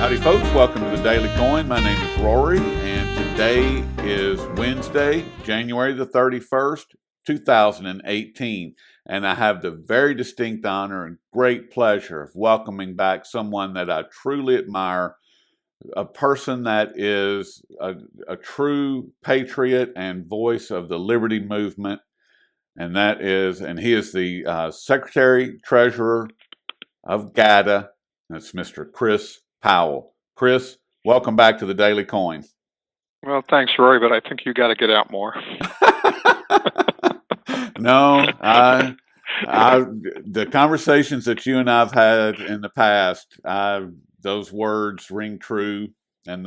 Howdy folks, welcome to the Daily Coin. My name is Rory, and today is Wednesday, January the 31st, 2018. And I have the very distinct honor and great pleasure of welcoming back someone that I truly admire, a person that is a true patriot and voice of the liberty movement. And he is the Secretary Treasurer of GATA. That's Mr. Chris Powell. Chris, welcome back to the Daily Coin. Well, thanks, Rory, but I think you got to get out more. No, the conversations that you and I've had in the past, those words ring true, and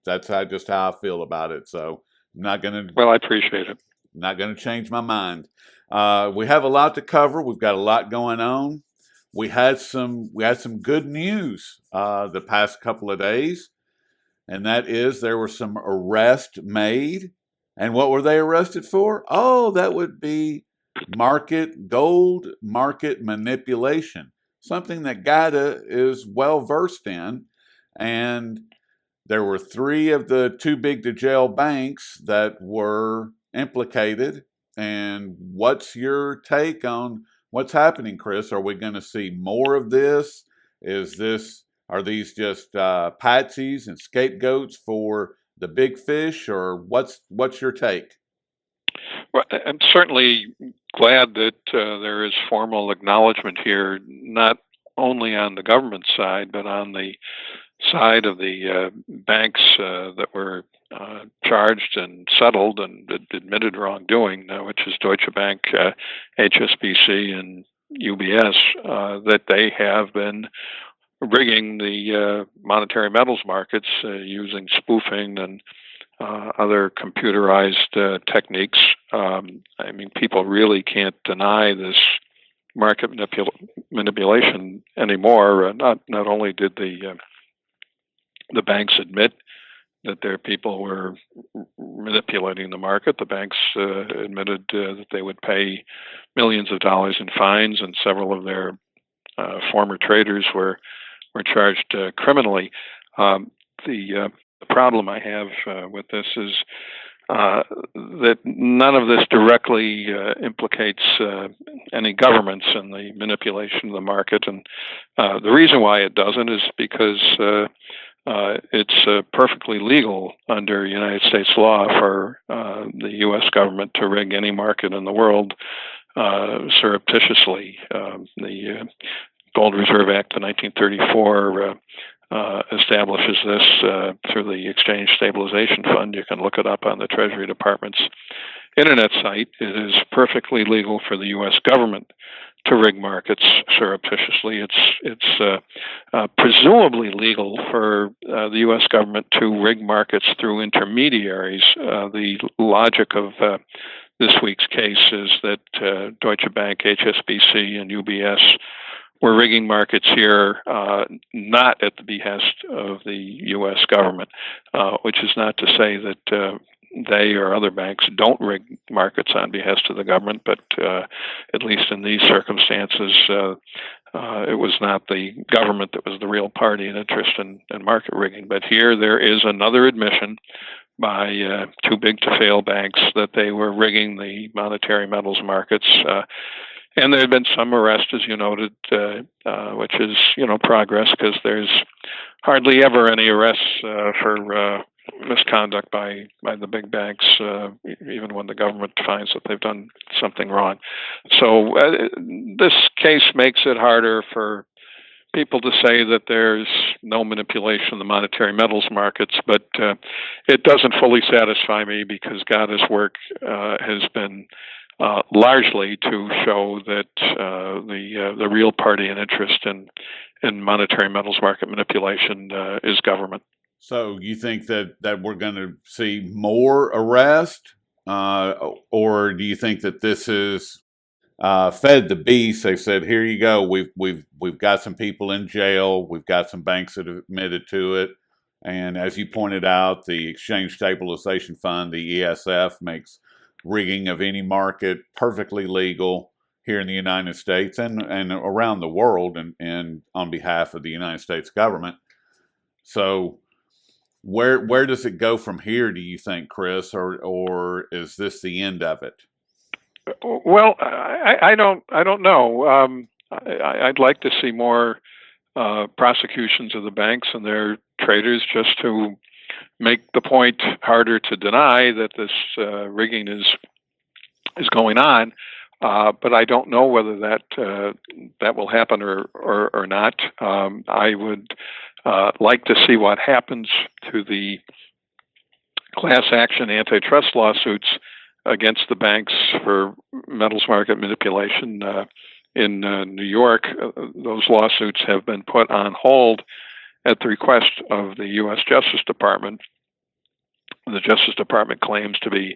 that's just how I feel about it. So I'm not going to. Well, I appreciate it. Not going to change my mind. We have a lot to cover. We've got a lot going on. We had some good news the past couple of days, and that is there were some arrests made. And what were they arrested for? Oh, that would be gold market manipulation, something that GATA is well versed in. And there were 3 of the too big to jail banks that were implicated. And what's your take on what's happening, Chris? Are we going to see more of this? Are these just patsies and scapegoats for the big fish, or what's your take? Well, I'm certainly glad that there is formal acknowledgement here, not only on the government side, but on the side of the banks that were charged and settled and admitted wrongdoing, which is Deutsche Bank, HSBC, and UBS, that they have been rigging the monetary metals markets using spoofing and other computerized techniques. I mean, people really can't deny this market manipulation anymore. Not only did the banks admit that their people were manipulating the market, the banks admitted that they would pay millions of dollars in fines, and several of their former traders were charged criminally. The problem I have with this is that none of this directly implicates any governments in the manipulation of the market, and the reason why it doesn't is because it's perfectly legal under United States law for the U.S. government to rig any market in the world surreptitiously. The Gold Reserve Act of 1934 establishes this through the Exchange Stabilization Fund. You can look it up on the Treasury Department's internet site. It is perfectly legal for the U.S. government to rig markets surreptitiously. It's presumably legal for the U.S. government to rig markets through intermediaries. The logic of this week's case is that Deutsche Bank, HSBC, and UBS were rigging markets here, not at the behest of the U.S. government, which is not to say that they or other banks don't rig markets on behest of the government, but at least in these circumstances, it was not the government that was the real party in interest in market rigging. But here there is another admission by too big to fail banks that they were rigging the monetary metals markets. And there have been some arrests, as you noted, which is, progress, because there's hardly ever any arrests for misconduct by the big banks, even when the government finds that they've done something wrong. So this case makes it harder for people to say that there's no manipulation of the monetary metals markets, but it doesn't fully satisfy me, because GATA's work has been largely to show that the real party in interest in monetary metals market manipulation is government. So you think that we're going to see more arrest, or do you think that this is fed the beast? They said, "Here you go. We've got some people in jail. We've got some banks that have admitted to it." And as you pointed out, the Exchange Stabilization Fund, the ESF, makes rigging of any market perfectly legal here in the United States and around the world, and on behalf of the United States government. So where does it go from here, do you think, Chris, or is this the end of it? Well, I don't know. I'd like to see more prosecutions of the banks and their traders, just to make the point harder to deny that this rigging is going on. But I don't know whether that will happen or not. I would like to see what happens to the class action antitrust lawsuits against the banks for metals market manipulation in New York. Those lawsuits have been put on hold at the request of the U.S. Justice Department. The Justice Department claims to be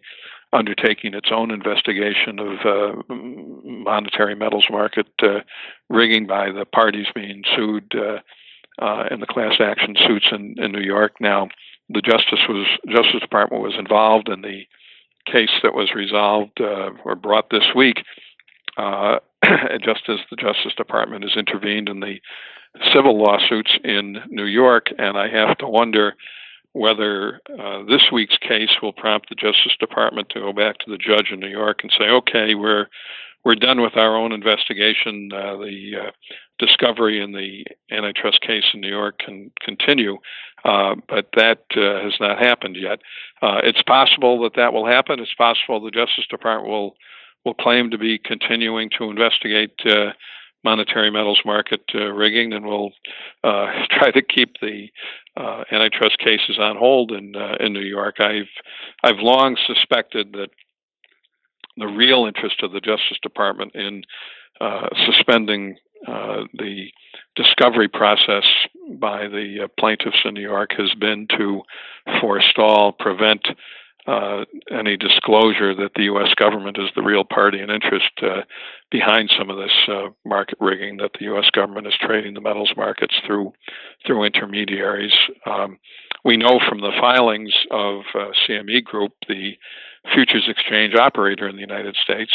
undertaking its own investigation of monetary metals market rigging by the parties being sued in the class action suits in New York. Now, the Justice Department was involved in the case that was resolved or brought this week, just as the Justice Department has intervened in the civil lawsuits in New York. And I have to wonder whether this week's case will prompt the Justice Department to go back to the judge in New York and say, okay, we're done with our own investigation. The discovery in the antitrust case in New York can continue, but that has not happened yet. It's possible that will happen. It's possible the Justice Department will claim to be continuing to investigate monetary metals market rigging, and will try to keep the antitrust cases on hold in New York. I've long suspected that the real interest of the Justice Department in suspending the discovery process by the plaintiffs in New York has been to prevent any disclosure that the U.S. government is the real party in interest behind some of this market rigging, that the U.S. government is trading the metals markets through intermediaries. We know from the filings of CME Group, the futures exchange operator in the United States,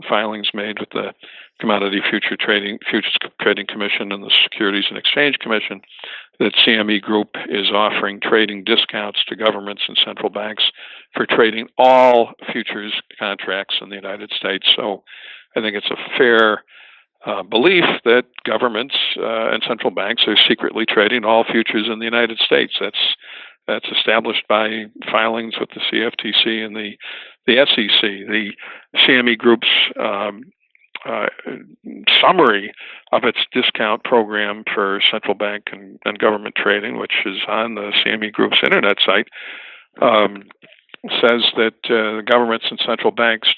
filings made with the Commodity Futures Trading Commission and the Securities and Exchange Commission, that CME Group is offering trading discounts to governments and central banks for trading all futures contracts in the United States. So I think it's a fair belief that governments and central banks are secretly trading all futures in the United States. That's established by filings with the CFTC and the SEC. The CME Group's summary of its discount program for central bank and government trading, which is on the CME Group's internet site, says that the governments and central banks,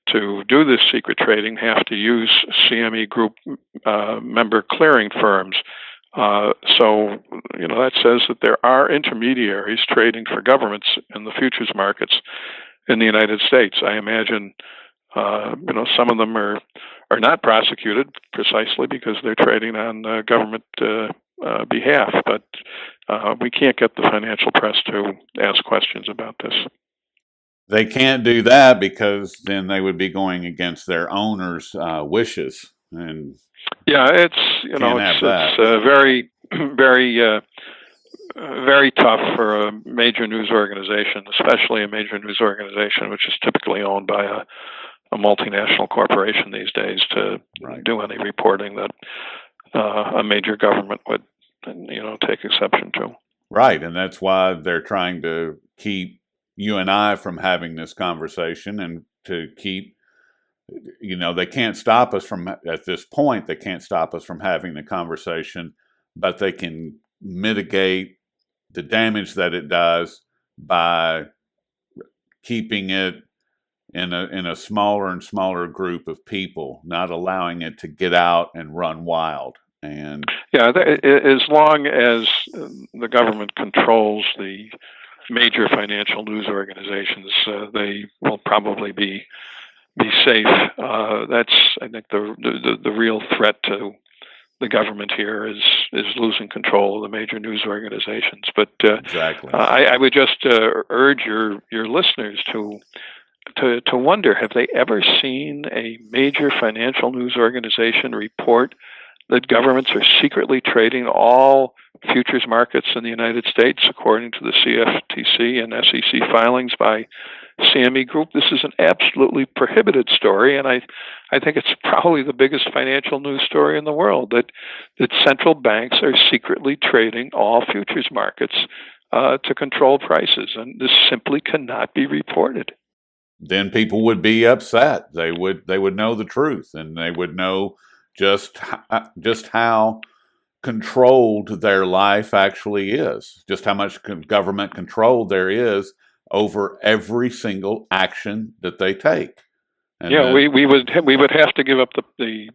to do this secret trading, have to use CME Group member clearing firms. So, that says that there are intermediaries trading for governments in the futures markets in the United States. I imagine, some of them are not prosecuted precisely because they're trading on government behalf, but we can't get the financial press to ask questions about this. They can't do that because then they would be going against their owners' wishes, and it's very, very, very tough for a major news organization, especially a major news organization which is typically owned by a multinational corporation these days, to do any reporting that a major government would, take exception to. Right, and that's why they're trying to keep you and I from having this conversation, and to keep, they can't stop us from, at this point, they can't stop us from having the conversation, but they can mitigate the damage that it does by keeping it in a smaller and smaller group of people, not allowing it to get out and run wild. And as long as the government controls the major financial news organizations, they will probably be safe. That's, I think, the real threat to the government here is losing control of the major news organizations. But exactly, I would just urge your listeners to wonder: have they ever seen a major financial news organization report that governments are secretly trading all futures markets in the United States, according to the CFTC and SEC filings by CME Group. This is an absolutely prohibited story, and I think it's probably the biggest financial news story in the world, that central banks are secretly trading all futures markets to control prices, and this simply cannot be reported. Then people would be upset. They would know the truth, and they would know just how controlled their life actually is, just how much government control there is over every single action that they take. And yeah, we would have to give up the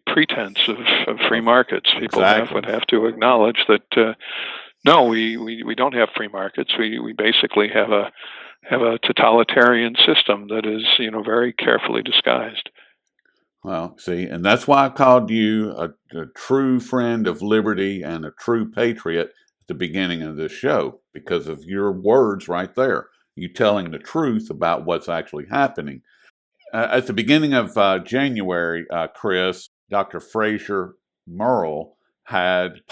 pretense of free markets. People would have to acknowledge that no, we don't have free markets. We basically have a totalitarian system that is very carefully disguised. Well, see, and that's why I called you a true friend of liberty and a true patriot at the beginning of this show, because of your words right there. You telling the truth about what's actually happening. At the beginning of January, Chris, Dr. Fraser Merle had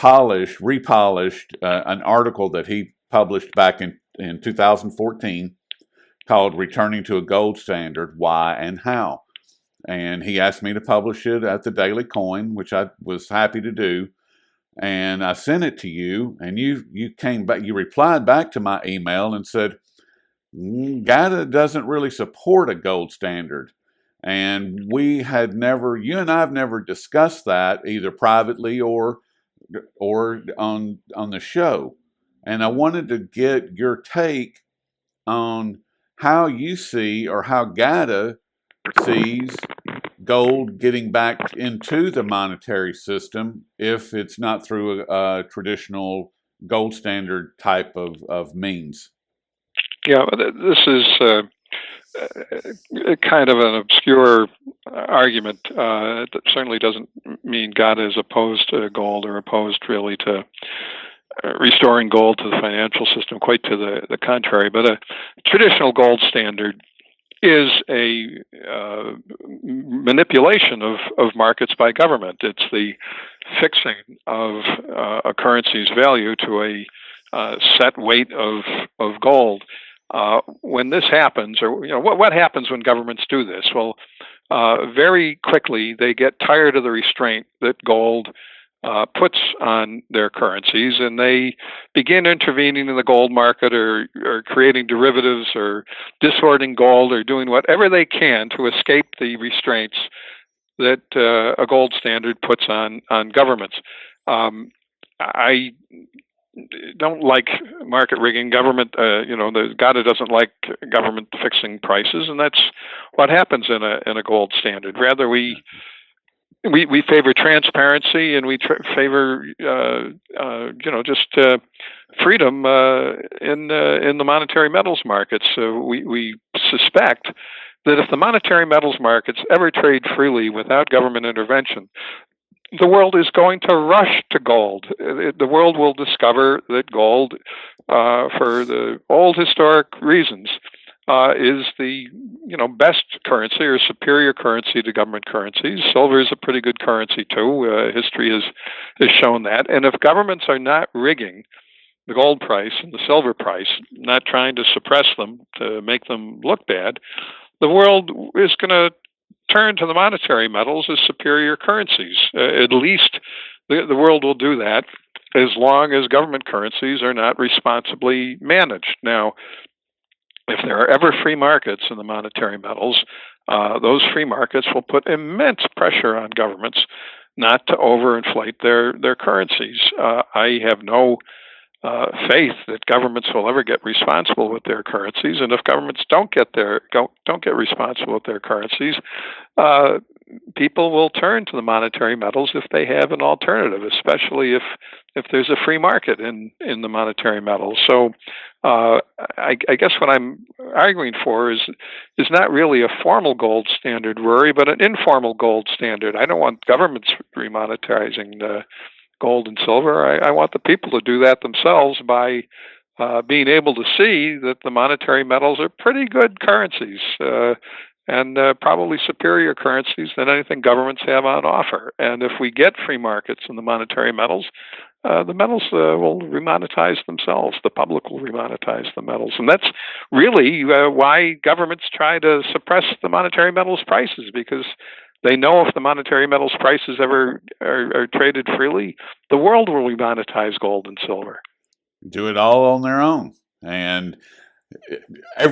repolished an article that he published back in 2014 called Returning to a Gold Standard, Why and How. And he asked me to publish it at the Daily Coin, which I was happy to do. And I sent it to you, and you came back, you replied back to my email and said, GATA doesn't really support a gold standard. And you and I have never discussed that either privately or on the show. And I wanted to get your take on how you see, or how GATA sees, gold getting back into the monetary system if it's not through a traditional gold standard type of means. Yeah, this is kind of an obscure argument. That certainly doesn't mean GATA is opposed to gold or opposed really to restoring gold to the financial system. Quite to the contrary. But a traditional gold standard is a manipulation of markets by government. It's the fixing of a currency's value to a set weight of gold. When this happens, or what happens when governments do this? Well, very quickly they get tired of the restraint that gold puts on their currencies, and they begin intervening in the gold market, or creating derivatives, or distorting gold, or doing whatever they can to escape the restraints that a gold standard puts on governments. I don't like market rigging. Government, the GATA doesn't like government fixing prices, and that's what happens in a gold standard. Rather, we favor transparency, and we favor just freedom in the monetary metals markets. So we suspect that if the monetary metals markets ever trade freely without government intervention, the world is going to rush to gold. The world will discover that gold, for the old historic reasons, is the best currency or superior currency to government currencies. Silver is a pretty good currency too. History has shown that. And if governments are not rigging the gold price and the silver price, not trying to suppress them to make them look bad, the world is going to turn to the monetary metals as superior currencies. At least the world will do that as long as government currencies are not responsibly managed. Now, if there are ever free markets in the monetary metals, those free markets will put immense pressure on governments not to overinflate their currencies. I have no faith that governments will ever get responsible with their currencies, and if governments don't get responsible with their currencies, people will turn to the monetary metals if they have an alternative, especially if there's a free market in the monetary metals. So I guess what I'm arguing for is not really a formal gold standard worry, but an informal gold standard. I don't want governments remonetizing gold and silver. I want the people to do that themselves by being able to see that the monetary metals are pretty good currencies. and probably superior currencies than anything governments have on offer. And if we get free markets in the monetary metals, the metals will remonetize themselves. The public will remonetize the metals. And that's really why governments try to suppress the monetary metals prices, because they know if the monetary metals prices ever are traded freely, the world will remonetize gold and silver. Do it all on their own. And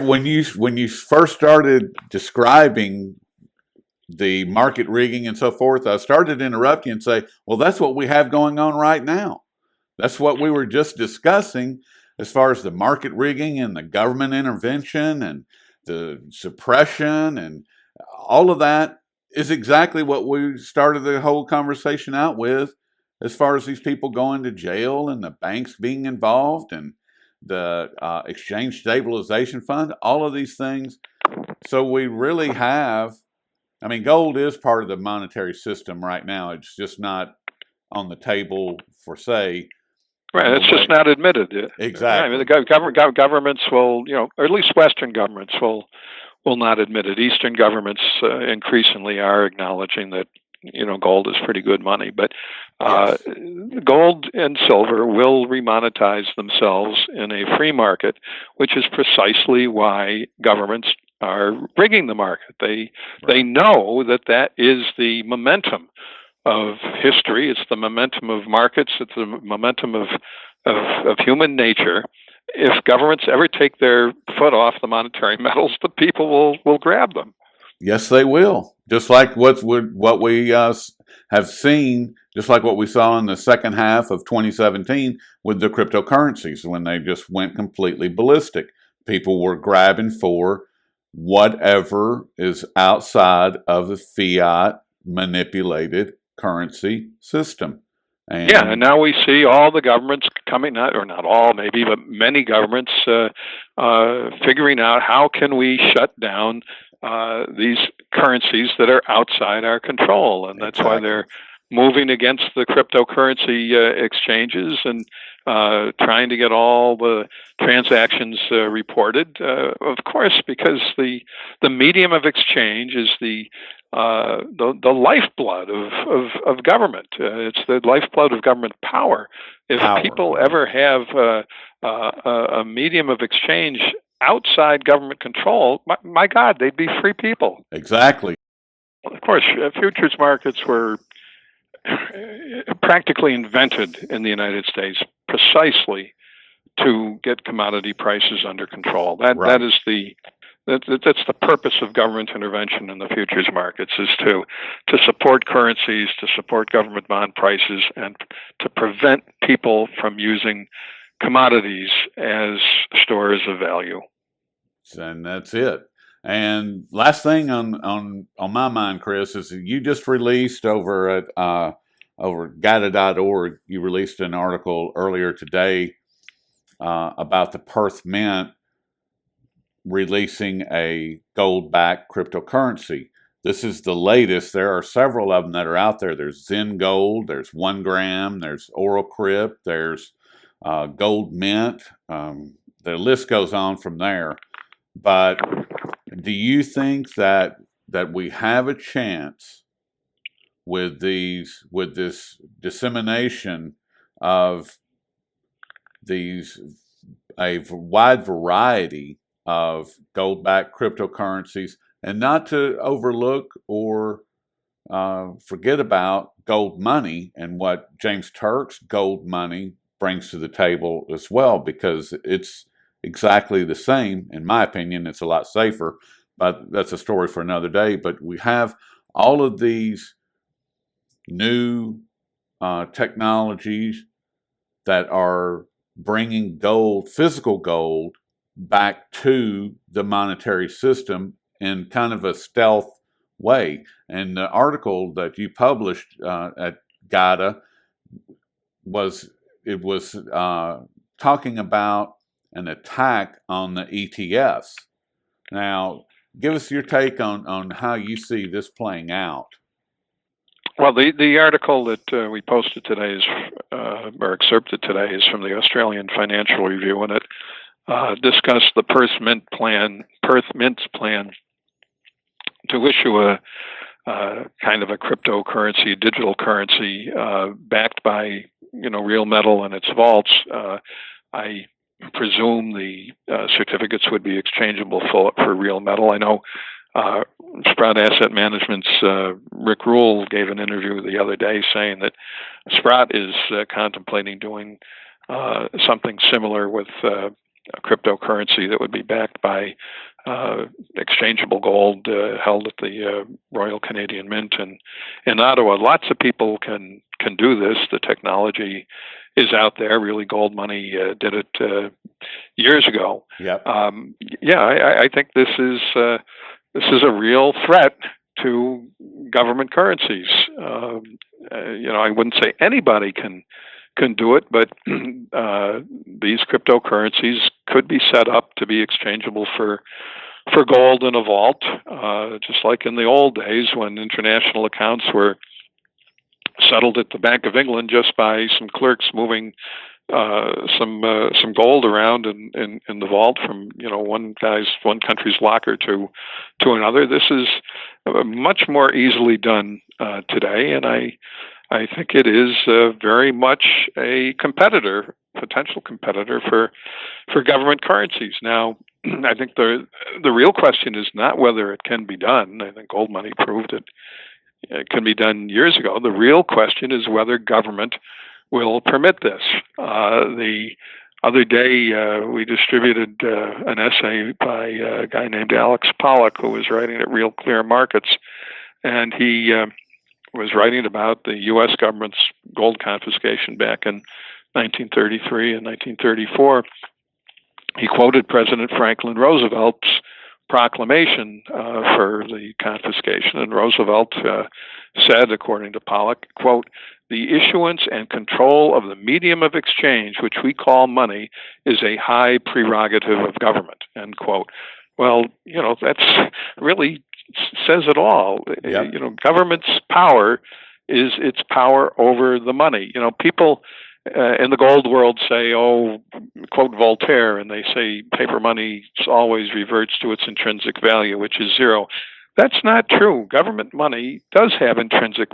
when you first started describing the market rigging and so forth, I started interrupting and say, well, that's what we have going on right now. That's what we were just discussing as far as the market rigging and the government intervention and the suppression and all of that is exactly what we started the whole conversation out with, as far as these people going to jail and the banks being involved and the exchange stabilization fund, all of these things. So we really have, I mean, gold is part of the monetary system right now. It's just not on the table for say. Right, it's just not admitted. Exactly. Yeah, I mean, the governments will, or at least Western governments will not admit it. Eastern governments increasingly are acknowledging that gold is pretty good money, but Yes. gold and silver will remonetize themselves in a free market, which is precisely why governments are rigging the market. They know that is the momentum of history. It's the momentum of markets. It's the momentum of human nature. If governments ever take their foot off the monetary metals, the people will grab them. Yes, they will. Just like what we have seen, just like what we saw in the second half of 2017 with the cryptocurrencies, when they just went completely ballistic. People were grabbing for whatever is outside of the fiat manipulated currency system. And now we see all the governments coming, not all maybe, but many governments figuring out how can we shut down these currencies that are outside our control. And that's why they're moving against the cryptocurrency exchanges and trying to get all the transactions reported. Of course, because the medium of exchange is the lifeblood of government. It's the lifeblood of government power. If people ever have a medium of exchange outside government control, my God, they'd be free people. Exactly. Of course, futures markets were practically invented in the United States precisely to get commodity prices under control. That's the purpose of government intervention in the futures markets, is to support currencies, to support government bond prices, and to prevent people from using commodities as stores of value. And that's it. And last thing on my mind, Chris, is you just released over at over Coin.org. You released an article earlier today about the Perth Mint releasing a gold-backed cryptocurrency. This is the latest. There are several of them that are out there. There's Zen Gold, there's 1 gram, there's OralCrypt, there's Gold Mint. The list goes on from there. But do you think that we have a chance with this dissemination of a wide variety of gold-backed cryptocurrencies, and not to overlook or forget about gold money and what James Turk's gold money brings to the table as well, because it's exactly the same. In my opinion, it's a lot safer, but that's a story for another day. But we have all of these new technologies that are bringing gold, physical gold, back to the monetary system in kind of a stealth way. And the article that you published at GATA was talking about an attack on the ETFs. Now, give us your take on how you see this playing out. Well, the article that we posted today or excerpted today is from the Australian Financial Review, and it discussed the Perth Mint's plan to issue a kind of a cryptocurrency, digital currency, backed by real metal in its vaults. I presume the certificates would be exchangeable for real metal. I know Sprout Asset Management's Rick Rule gave an interview the other day saying that Sprout is contemplating doing something similar with a cryptocurrency that would be backed by exchangeable gold held at the Royal Canadian Mint in Ottawa. Lots of people can do this. The technology is out there. Really, Gold Money did it years ago. Yep. I think this is a real threat to government currencies. I wouldn't say anybody can do it, but these cryptocurrencies could be set up to be exchangeable for gold in a vault, just like in the old days when international accounts were settled at the Bank of England just by some clerks moving some gold around in the vault from one country's locker to another. This is much more easily done today, and I think it is very much a potential competitor for government currencies. Now, I think the real question is not whether it can be done. I think Gold Money proved it can be done years ago. The real question is whether government will permit this. The other day, we distributed an essay by a guy named Alex Pollock, who was writing at Real Clear Markets, and he was writing about the U.S. government's gold confiscation back in 1933 and 1934. He quoted President Franklin Roosevelt's proclamation for the confiscation, and Roosevelt said, according to Pollock, quote, "The issuance and control of the medium of exchange, which we call money, is a high prerogative of government," end quote. Well, that's really says it all. Yep. Government's power is its power over the money. People in the gold world say, quote Voltaire, and they say paper money always reverts to its intrinsic value, which is zero. That's not true. Government money does have intrinsic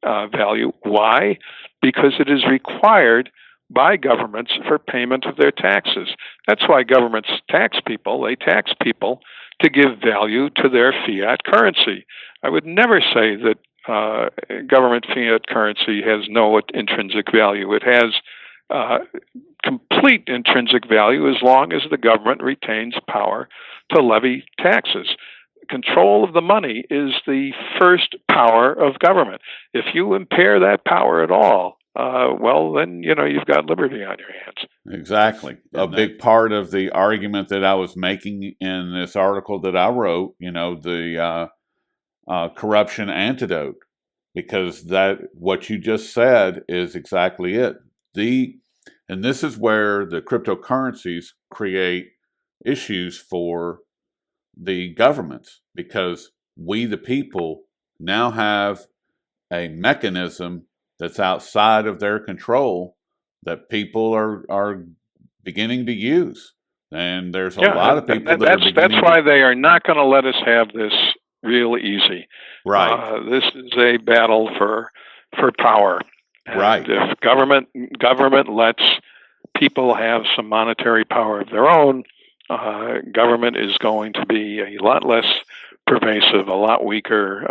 value. Why? Because it is required by governments for payment of their taxes. That's why governments tax people. They tax people to give value to their fiat currency. I would never say that government fiat currency has no intrinsic value. It has complete intrinsic value as long as the government retains power to levy taxes. Control of the money is the first power of government. If you impair that power at all, then you've got liberty on your hands. Exactly. A big part of the argument that I was making in this article that I wrote, the corruption antidote, because what you just said is exactly it. And this is where the cryptocurrencies create issues for the governments, because we, the people, now have a mechanism that's outside of their control that people are beginning to use. And there's a lot of people that's why they are not going to let us have this real easy. Right. This is a battle for power. And right. If government lets people have some monetary power of their own, government is going to be a lot less pervasive, a lot weaker,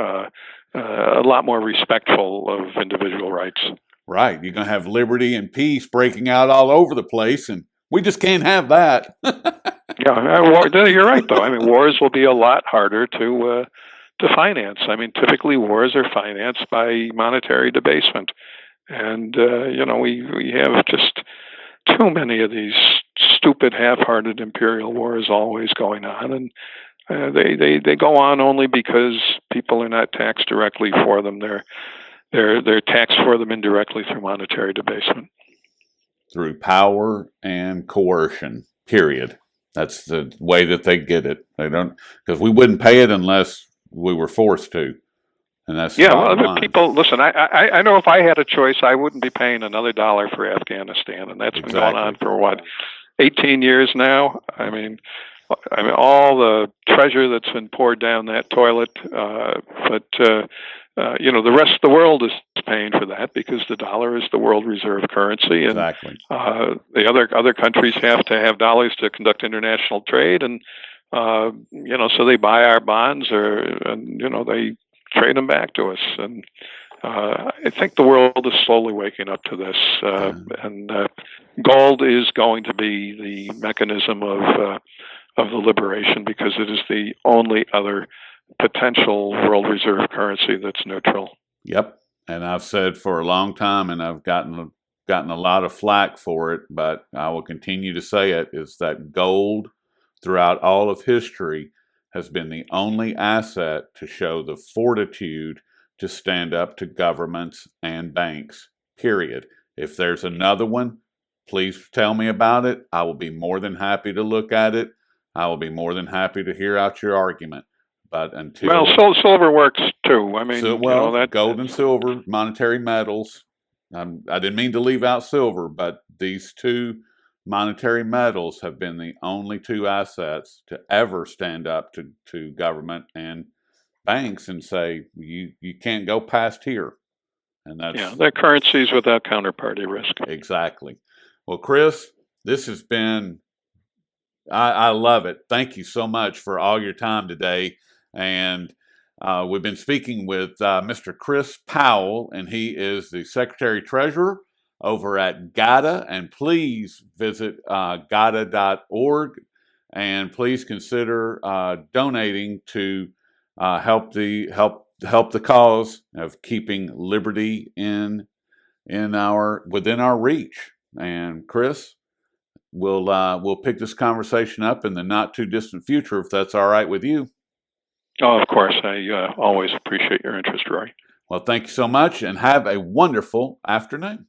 a lot more respectful of individual rights. Right. You're going to have liberty and peace breaking out all over the place, and we just can't have that. You're right, though. I mean, wars will be a lot harder to finance. I mean, typically wars are financed by monetary debasement, and we have just too many of these stupid, half-hearted imperial wars always going on, and they go on only because people are not taxed directly for them. They're taxed for them indirectly through monetary debasement, through power and coercion. Period. That's the way that they get it. They don't, because we wouldn't pay it unless we were forced to, and that's people. Listen, I know if I had a choice, I wouldn't be paying another dollar for Afghanistan, and that's been going on for 18 years now. I mean, I mean, all the treasure that's been poured down that toilet, but the rest of the world is paying for that because the dollar is the world reserve currency, and Exactly. the other countries have to have dollars to conduct international trade, and so they buy our bonds, and they trade them back to us, and I think the world is slowly waking up to this, and gold is going to be the mechanism of the liberation because it is the only other potential world reserve currency that's neutral. Yep. And I've said for a long time, and I've gotten a lot of flack for it, but I will continue to say it, is that gold throughout all of history has been the only asset to show the fortitude to stand up to governments and banks, period. If there's another one, please tell me about it. I will be more than happy to look at it. I will be more than happy to hear out your argument. But until Silver works too. I mean, that gold and silver, monetary metals. I didn't mean to leave out silver, but these two monetary metals have been the only two assets to ever stand up to government and banks and say you can't go past here. And they're currencies without counterparty risk. Exactly. Well, Chris, this has been, I love it. Thank you so much for all your time today. And we've been speaking with Mr. Chris Powell, and he is the Secretary Treasurer over at GATA. And please visit GATA.org, and please consider donating to help the cause of keeping liberty within our reach. And Chris, we'll pick this conversation up in the not too distant future if that's all right with you. Oh, of course. I always appreciate your interest, Roy. Well, thank you so much, and have a wonderful afternoon.